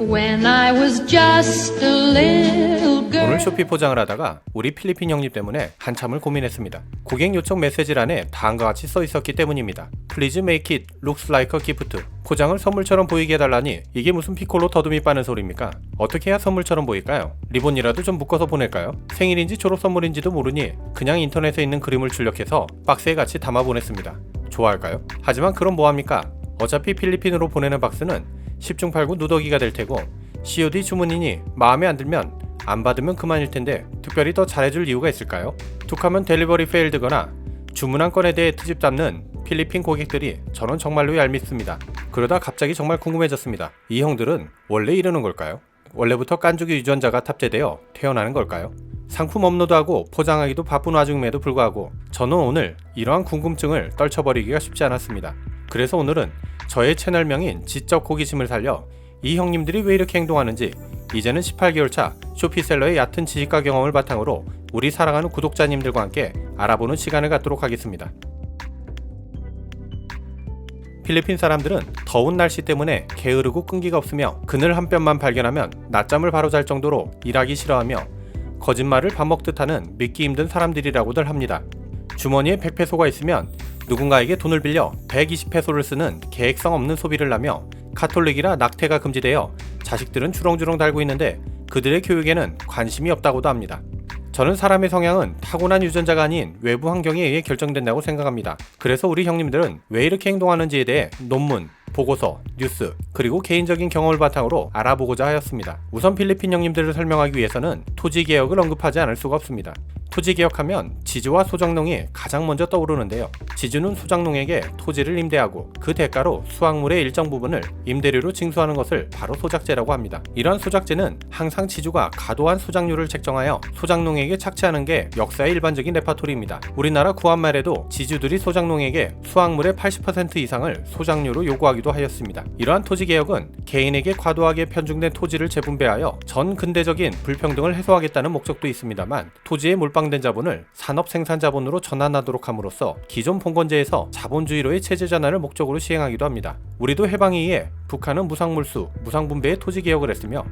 when I was just a little girl. 오늘 쇼피 포장을 하다가 우리 필리핀 형님 때문에 한참을 고민했습니다. 고객 요청 메시지란에 다음과 같이 써 있었기 때문입니다. Please make it looks like a gift. 포장을 선물처럼 보이게 해달라니 이게 무슨 피콜로 더듬이 빠는 소리입니까? 어떻게 해야 선물처럼 보일까요? 리본이라도 좀 묶어서 보낼까요? 생일인지 졸업 선물인지도 모르니 그냥 인터넷에 있는 그림을 출력해서 박스에 같이 담아 보냈습니다. 좋아할까요? 하지만 그럼 뭐합니까? 어차피 필리핀으로 보내는 박스는 10중 8구 누더기가 될 테고 COD 주문이니 마음에 안 들면 안 받으면 그만일 텐데 특별히 더 잘해줄 이유가 있을까요? 툭하면 델리버리 페일드거나 주문한 건에 대해 트집 잡는 필리핀 고객들이 저는 정말로 얄밉습니다. 그러다 갑자기 정말 궁금해졌습니다. 이 형들은 원래 이러는 걸까요? 원래부터 깐죽이 유전자가 탑재되어 태어나는 걸까요? 상품 업로드하고 포장하기도 바쁜 와중임에도 불구하고 저는 오늘 이러한 궁금증을 떨쳐버리기가 쉽지 않았습니다. 그래서 오늘은 저의 채널명인 지적 호기심을 살려 이 형님들이 왜 이렇게 행동하는지 이제는 18개월 차 쇼피셀러의 얕은 지식과 경험을 바탕으로 우리 사랑하는 구독자님들과 함께 알아보는 시간을 갖도록 하겠습니다. 필리핀 사람들은 더운 날씨 때문에 게으르고 끈기가 없으며 그늘 한 뼘만 발견하면 낮잠을 바로 잘 정도로 일하기 싫어하며 거짓말을 밥 먹듯 하는 믿기 힘든 사람들이라고들 합니다. 주머니에 100페소가 있으면 누군가에게 돈을 빌려 120페소를 쓰는 계획성 없는 소비를 하며 카톨릭이라 낙태가 금지되어 자식들은 주렁주렁 달고 있는데 그들의 교육에는 관심이 없다고도 합니다. 저는 사람의 성향은 타고난 유전자가 아닌 외부 환경에 의해 결정된다고 생각합니다. 그래서 우리 형님들은 왜 이렇게 행동하는지에 대해 논문, 보고서, 뉴스, 그리고 개인적인 경험을 바탕으로 알아보고자 하였습니다. 우선 필리핀 형님들을 설명하기 위해서는 토지개혁을 언급하지 않을 수가 없습니다. 토지개혁하면 지주와 소작농이 가장 먼저 떠오르는데요. 지주는 소작농에게 토지를 임대하고 그 대가로 수확물의 일정 부분을 임대료로 징수하는 것을 바로 소작제라고 합니다. 이러한 소작제는 항상 지주가 과도한 소작료를 책정하여 소작농에게 착취하는 게 역사의 일반적인 레파토리입니다. 우리나라 구한말에도 지주들이 소작농에게 수확물의 80% 이상을 소작료로 요구하기도 하였습니다. 이러한 토지개혁은 개인에게 과도하게 편중된 토지를 재분배하여 전 근대적인 불평등을 해소하겠다는 목적도 있습니다만 토지의 몰빵된 자본을 산업 생산 자본으로 전환하도록 함으로써 기존 봉건제에서 자본주의로의 체제 전환을 목적으로 시행하기도 합니다. 우리도 해방 이후에 북한은 무상물수, 무상분배의 토지개혁을 했으며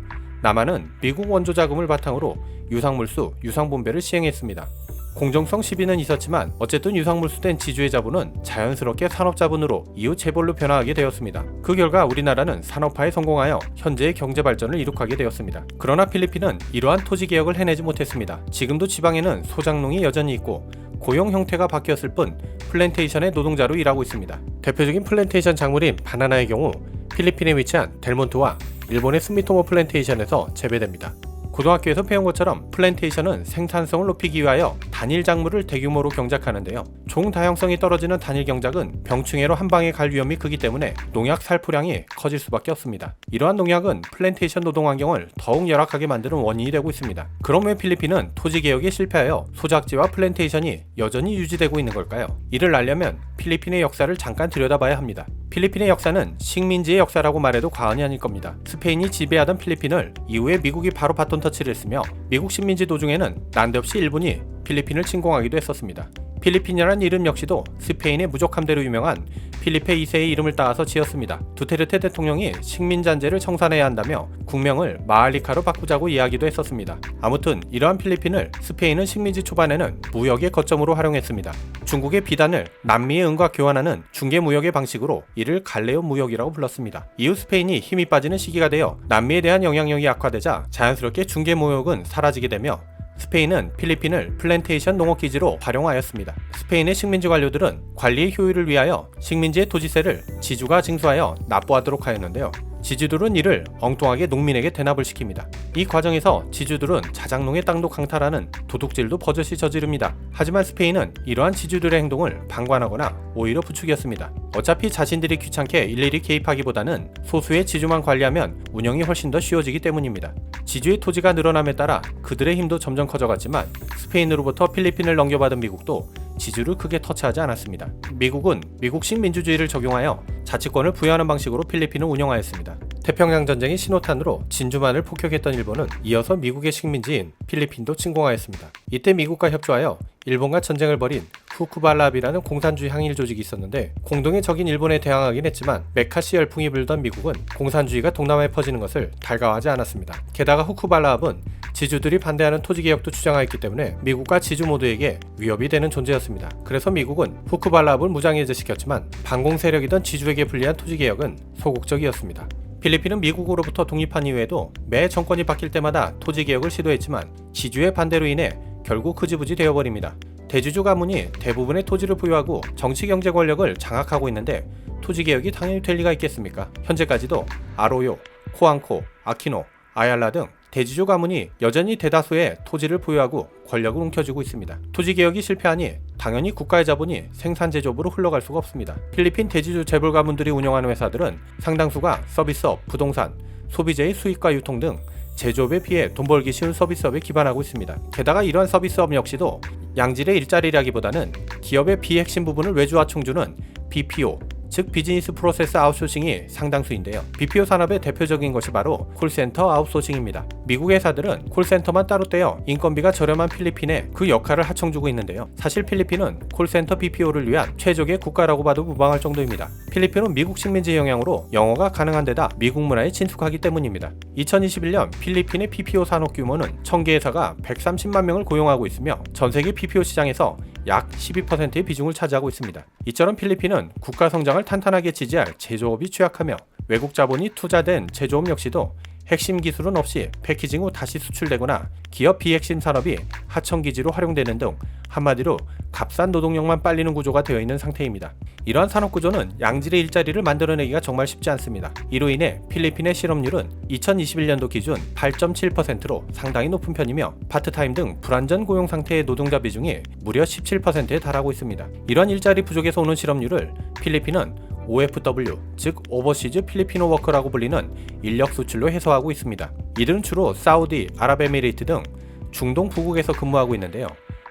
남한은 미국 원조 자금을 바탕으로 유상물수, 유상분배를 시행했습니다. 공정성 시비는 있었지만 어쨌든 유상물수된 지주의 자본은 자연스럽게 산업자본으로 이후 재벌로 변화하게 되었습니다. 그 결과 우리나라는 산업화에 성공하여 현재의 경제발전을 이룩하게 되었습니다. 그러나 필리핀은 이러한 토지개혁을 해내지 못했습니다. 지금도 지방에는 소작농이 여전히 있고 고용 형태가 바뀌었을 뿐 플랜테이션의 노동자로 일하고 있습니다. 대표적인 플랜테이션 작물인 바나나의 경우 필리핀에 위치한 델몬트와 일본의 스미토모 플랜테이션에서 재배됩니다. 고등학교에서 배운 것처럼 플랜테이션은 생산성을 높이기 위하여 단일 작물을 대규모로 경작하는데요. 종 다양성이 떨어지는 단일 경작은 병충해로 한 방에 갈 위험이 크기 때문에 농약 살포량이 커질 수밖에 없습니다. 이러한 농약은 플랜테이션 노동 환경을 더욱 열악하게 만드는 원인이 되고 있습니다. 그럼 왜 필리핀은 토지개혁에 실패하여 소작지와 플랜테이션이 여전히 유지되고 있는 걸까요? 이를 알려면 필리핀의 역사를 잠깐 들여다봐야 합니다. 필리핀의 역사는 식민지의 역사라고 말해도 과언이 아닐 겁니다. 스페인이 지배하던 필리핀을 이후에 미국이 바로 바톤 터치를 했으며 미국 식민지 도중에는 난데없이 일본이 필리핀을 침공하기도 했었습니다. 필리핀이라는 이름 역시도 스페인의 무적함대로 유명한 필리페 2세의 이름을 따서 지었습니다. 두테르테 대통령이 식민잔재를 청산해야 한다며 국명을 마알리카로 바꾸자고 이야기도 했었습니다. 아무튼 이러한 필리핀을 스페인은 식민지 초반에는 무역의 거점으로 활용했습니다. 중국의 비단을 남미의 은과 교환하는 중개무역의 방식으로 이를 갈레오 무역이라고 불렀습니다. 이후 스페인이 힘이 빠지는 시기가 되어 남미에 대한 영향력이 악화되자 자연스럽게 중개무역은 사라지게 되며 스페인은 필리핀을 플랜테이션 농업기지로 활용하였습니다. 스페인의 식민지 관료들은 관리의 효율을 위하여 식민지의 토지세를 지주가 징수하여 납부하도록 하였는데요. 지주들은 이를 엉뚱하게 농민에게 대납을 시킵니다. 이 과정에서 지주들은 자작농의 땅도 강탈하는 도둑질도 버젓이 저지릅니다. 하지만 스페인은 이러한 지주들의 행동을 방관하거나 오히려 부추겼습니다. 어차피 자신들이 귀찮게 일일이 개입하기보다는 소수의 지주만 관리하면 운영이 훨씬 더 쉬워지기 때문입니다. 지주의 토지가 늘어남에 따라 그들의 힘도 점점 커져갔지만 스페인으로부터 필리핀을 넘겨받은 미국도 지주를 크게 터치하지 않았습니다. 미국은 미국식 민주주의를 적용하여 자치권을 부여하는 방식으로 필리핀을 운영하였습니다. 태평양 전쟁의 신호탄으로 진주만을 폭격했던 일본은 이어서 미국의 식민지인 필리핀도 침공하였습니다. 이때 미국과 협조하여 일본과 전쟁을 벌인 후쿠발라비라는 공산주의 항일 조직이 있었는데 공동의 적인 일본에 대항하긴 했지만 메카시 열풍이 불던 미국은 공산주의가 동남아에 퍼지는 것을 달가워하지 않았습니다. 게다가 후쿠발라합은 지주들이 반대하는 토지개혁도 주장하였기 때문에 미국과 지주 모두에게 위협이 되는 존재였습니다. 그래서 미국은 후쿠발라합을 무장해제시켰지만 반공 세력이던 지주에게 불리한 토지개혁은 소극적이었습니다. 필리핀은 미국으로부터 독립한 이후에도 매 정권이 바뀔 때마다 토지개혁을 시도했지만 지주의 반대로 인해 결국 흐지부지 되어버립니다. 대주주 가문이 대부분의 토지를 보유하고 정치 경제 권력을 장악하고 있는데 토지개혁이 당연히 될 리가 있겠습니까? 현재까지도 아로요, 코앙코, 아키노, 아얄라 등 대주주 가문이 여전히 대다수의 토지를 보유하고 권력을 움켜쥐고 있습니다. 토지개혁이 실패하니 당연히 국가의 자본이 생산제조업으로 흘러갈 수가 없습니다. 필리핀 대주주 재벌 가문들이 운영하는 회사들은 상당수가 서비스업, 부동산, 소비재의 수익과 유통 등 제조업에 비해 돈 벌기 쉬운 서비스업에 기반하고 있습니다. 게다가 이러한 서비스업 역시도 양질의 일자리라기보다는 기업의 비핵심 부분을 외주와 총주는 BPO, 즉 비즈니스 프로세스 아웃소싱이 상당수인데요. BPO 산업의 대표적인 것이 바로 콜센터 아웃소싱입니다. 미국 회사들은 콜센터만 따로 떼어 인건비가 저렴한 필리핀에 그 역할을 하청주고 있는데요. 사실 필리핀은 콜센터 BPO를 위한 최적의 국가라고 봐도 무방할 정도입니다. 필리핀은 미국 식민지 영향으로 영어가 가능한 데다 미국 문화에 친숙하기 때문입니다. 2021년 필리핀의 BPO 산업 규모는 1000개 회사가 130만 명을 고용하고 있으며 전 세계 BPO 시장에서 약 12%의 비중을 차지하고 있습니다. 이처럼 필리핀은 국가 성장을 탄탄하게 지지할 제조업이 취약하며 외국 자본이 투자된 제조업 역시도 핵심 기술은 없이 패키징 후 다시 수출되거나 기업 비핵심 산업이 하청기지로 활용되는 등 한마디로 값싼 노동력만 빨리는 구조가 되어 있는 상태입니다. 이러한 산업구조는 양질의 일자리를 만들어내기가 정말 쉽지 않습니다. 이로 인해 필리핀의 실업률은 2021년도 기준 8.7%로 상당히 높은 편이며 파트타임 등 불안전 고용 상태의 노동자 비중이 무려 17%에 달하고 있습니다. 이러한 일자리 부족에서 오는 실업률을 필리핀은 OFW, 즉 오버시즈 필리피노 워커라고 불리는 인력 수출로 해소하고 있습니다. 이들은 주로 사우디, 아랍에미레이트 등 중동 부국에서 근무하고 있는데요.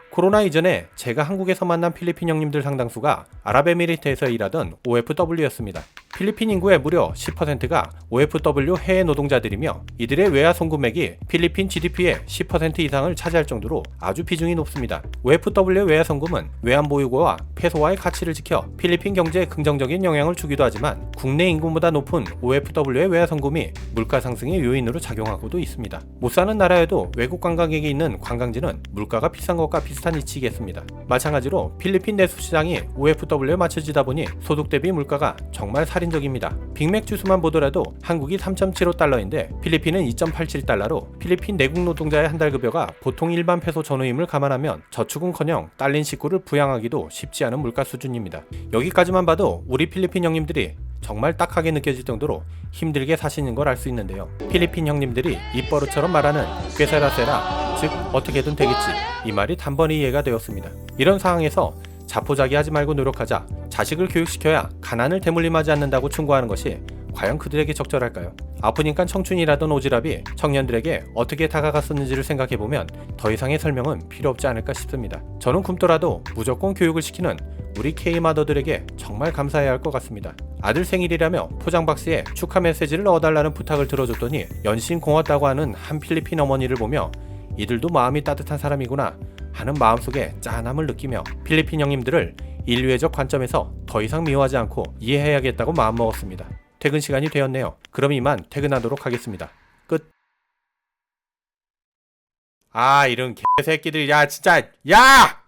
코로나 이전에 제가 한국에서 만난 필리핀 형님들 상당수가 아랍에미리트에서 일하던 OFW였습니다. 필리핀 인구의 무려 10%가 OFW 해외 노동자들이며 이들의 외화 송금액이 필리핀 GDP의 10% 이상을 차지할 정도로 아주 비중이 높습니다. OFW의 외화 송금은 외환보유고와 페소와의 가치를 지켜 필리핀 경제에 긍정적인 영향을 주기도 하지만 국내 인구보다 높은 OFW의 외화 송금이 물가 상승의 요인으로 작용하고도 있습니다. 못 사는 나라에도 외국 관광객이 있는 관광지는 물가가 비싼 것과 비슷한 이치겠습니다. 마찬가지로 필리핀 내수 시장이 OFW에 맞춰지다 보니 소득 대비 물가가 정말 살인적입니다. 빅맥 주스만 보더라도 한국이 3.75달러인데 필리핀은 2.87달러로 필리핀 내국 노동자의 한 달 급여가 보통 일반 페소 전후임을 감안하면 저축은커녕 딸린 식구를 부양하기도 쉽지 않은 물가 수준입니다. 여기까지만 봐도 우리 필리핀 형님들이 정말 딱하게 느껴질 정도로 힘들게 사시는 걸 알 수 있는데요. 필리핀 형님들이 입버릇처럼 말하는 꿰세라세라, 즉 어떻게든 되겠지, 이 말이 단번에 이해가 되었습니다. 이런 상황에서 자포자기하지 말고 노력하자, 자식을 교육시켜야 가난을 대물림하지 않는다고 충고하는 것이 과연 그들에게 적절할까요? 아프니까 청춘이라던 오지랖이 청년들에게 어떻게 다가갔었는지를 생각해보면 더 이상의 설명은 필요 없지 않을까 싶습니다. 저는 굶더라도 무조건 교육을 시키는 우리 K마더들에게 정말 감사해야 할 것 같습니다. 아들 생일이라며 포장박스에 축하 메시지를 넣어달라는 부탁을 들어줬더니 연신 고맙다고 하는 한 필리핀 어머니를 보며 이들도 마음이 따뜻한 사람이구나 하는 마음속에 짠함을 느끼며 필리핀 형님들을 인류애적 관점에서 더 이상 미워하지 않고 이해해야겠다고 마음먹었습니다. 퇴근 시간이 되었네요. 그럼 이만 퇴근하도록 하겠습니다. 끝. 이런 개새끼들, 야 진짜, 야!